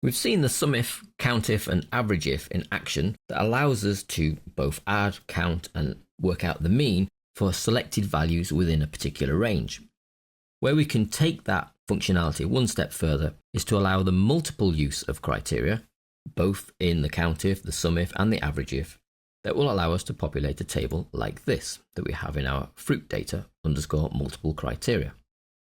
We've seen the SumIF, CountIF and AverageIF in action that allows us to both add, count and work out the mean for selected values within a particular range. Where we can take that functionality one step further is to allow the multiple use of criteria, both in the CountIF, the SumIF and the AverageIF, that will allow us to populate a table like this that we have in our fruit data underscore multiple criteria,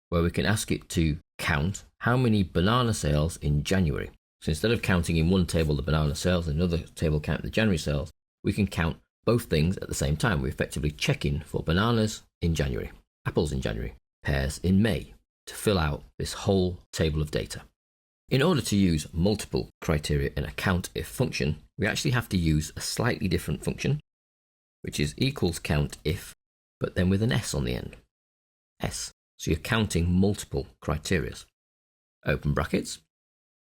where we can ask it to count how many banana sales in January. So instead of counting in one table the banana sales and another table count the January sales, we can count both things at the same time. We're effectively checking for bananas in January, apples in January, pears in May, to fill out this whole table of data. In order to use multiple criteria in a CountIf function, we actually have to use a slightly different function, which is equals CountIf, but then with an S on the end. S. So you're counting multiple criteria. Open brackets.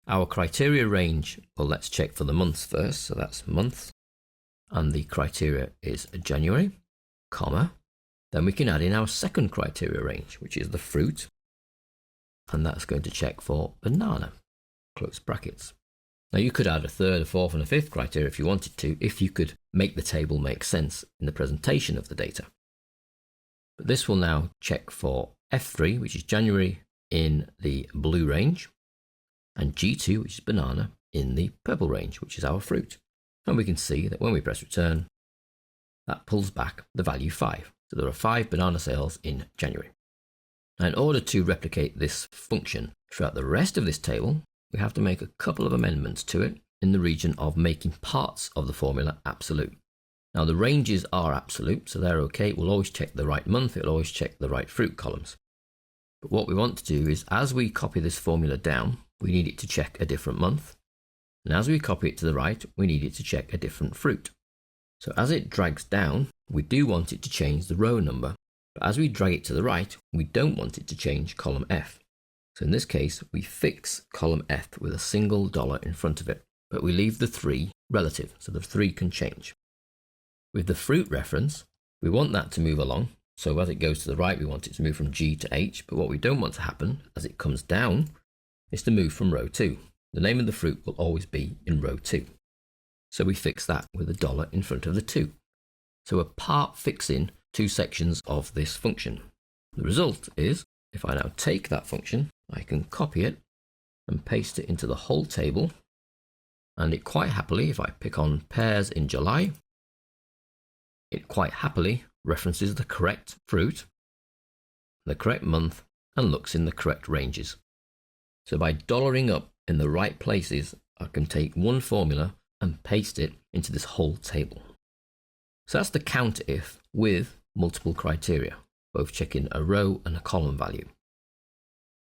Our criteria range, well, let's check for the months first. So that's month. And the criteria is January, comma. Then we can add in our second criteria range, which is the fruit. And that's going to check for banana, close brackets. Now you could add a third, a fourth and a fifth criteria if you wanted to, if you could make the table make sense in the presentation of the data. But this will now check for F3, which is January in the blue range, and G2, which is banana, in the purple range, which is our fruit. And we can see that when we press return, that pulls back the value 5. So there are 5 banana sales in January. Now in order to replicate this function throughout the rest of this table, we have to make a couple of amendments to it in the region of making parts of the formula absolute. Now the ranges are absolute, so they're okay. It will always check the right month, it will always check the right fruit columns. But what we want to do is, as we copy this formula down, we need it to check a different month. And as we copy it to the right, we need it to check a different fruit. So as it drags down, we do want it to change the row number. But as we drag it to the right, we don't want it to change column F. So in this case, we fix column F with a single dollar in front of it, but we leave the 3 relative, so the 3 can change. With the fruit reference, we want that to move along. So as it goes to the right, we want it to move from G to H, but what we don't want to happen as it comes down is to move from row 2. The name of the fruit will always be in row 2. So we fix that with a dollar in front of the 2. So we're part fixing 2 sections of this function. The result is, if I now take that function, I can copy it and paste it into the whole table. And it quite happily, if I pick on pears in July, it quite happily references the correct fruit, the correct month, and looks in the correct ranges. So by dollaring up in the right places, I can take one formula and paste it into this whole table. So that's the CountIf with multiple criteria, both checking a row and a column value.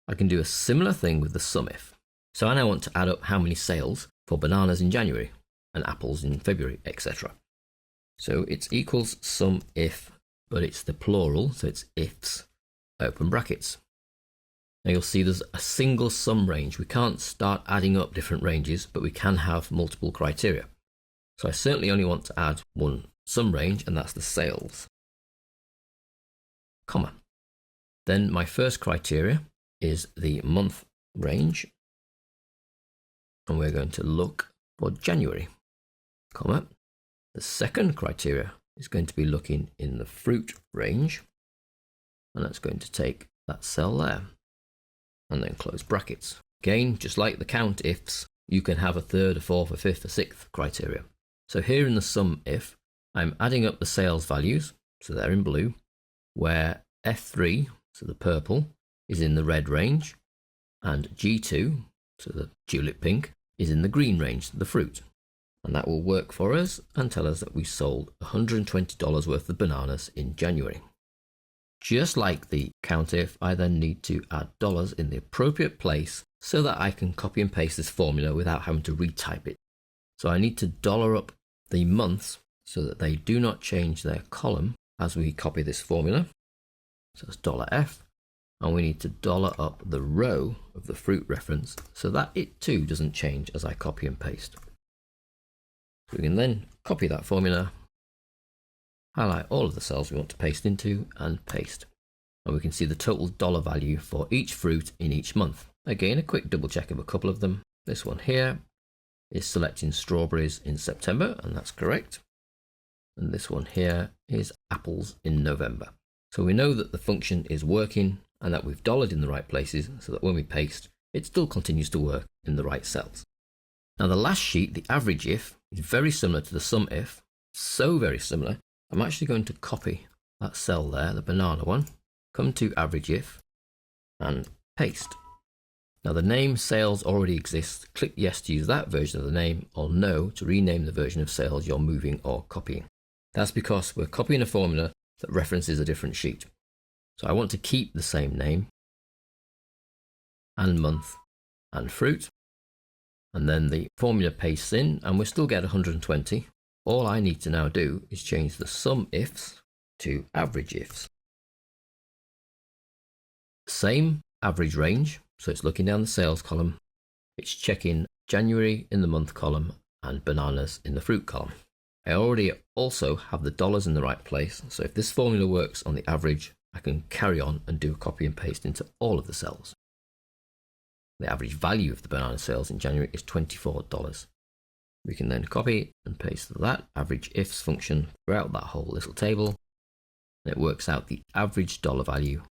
I can do a similar thing with the SumIf. So I now want to add up how many sales for bananas in January and apples in February, etc. So it's equals SumIf, but it's the plural, so it's ifs, open brackets. Now you'll see there's a single sum range. We can't start adding up different ranges, but we can have multiple criteria. So I certainly only want to add one sum range, and that's the sales, comma. Then my first criteria is the month range, and we're going to look for January, comma. The second criteria is going to be looking in the fruit range, and that's going to take that cell there, and then close brackets. Again, just like the CountIfs, you can have a third, a fourth, a fifth, a sixth criteria. So here in the SumIf, I'm adding up the sales values, so they're in blue, where F3, so the purple, is in the red range, and G2, so the tulip pink, is in the green range, the fruit. And that will work for us and tell us that we sold $120 worth of bananas in January. Just like the CountIf, I then need to add dollars in the appropriate place so that I can copy and paste this formula without having to retype it. So I need to dollar up the months so that they do not change their column as we copy this formula. So it's $F, and we need to dollar up the row of the fruit reference so that it too doesn't change as I copy and paste. So we can then copy that formula, highlight all of the cells we want to paste into, and paste. And we can see the total dollar value for each fruit in each month. Again, a quick double check of a couple of them. This one here is selecting strawberries in September, and that's correct. And this one here is apples in November. So we know that the function is working and that we've dollared in the right places so that when we paste, it still continues to work in the right cells. Now the last sheet, the AverageIF, is very similar to the SumIF. So very similar, I'm actually going to copy that cell there, the banana one, come to AverageIF and paste. Now the name sales already exists. Click yes to use that version of the name, or no to rename the version of sales you're moving or copying. That's because we're copying a formula that references a different sheet. So I want to keep the same name and month and fruit, and then the formula pastes in and we still get 120. All I need to now do is change the SumIfs to AverageIFs. Same average range, so it's looking down the sales column, it's checking January in the month column and bananas in the fruit column. I already also have the dollars in the right place, so if this formula works on the average, I can carry on and do a copy and paste into all of the cells. The average value of the banana sales in January is $24. We can then copy and paste that AverageIFs function throughout that whole little table, and it works out the average dollar value.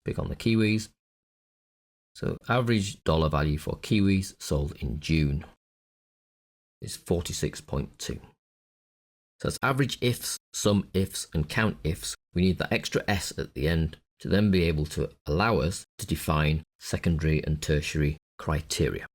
Pick on the kiwis. So average dollar value for kiwis sold in June is 46.2. So that's AverageIFs, SumIfs, and CountIfs. We need that extra S at the end to then be able to allow us to define secondary and tertiary criteria.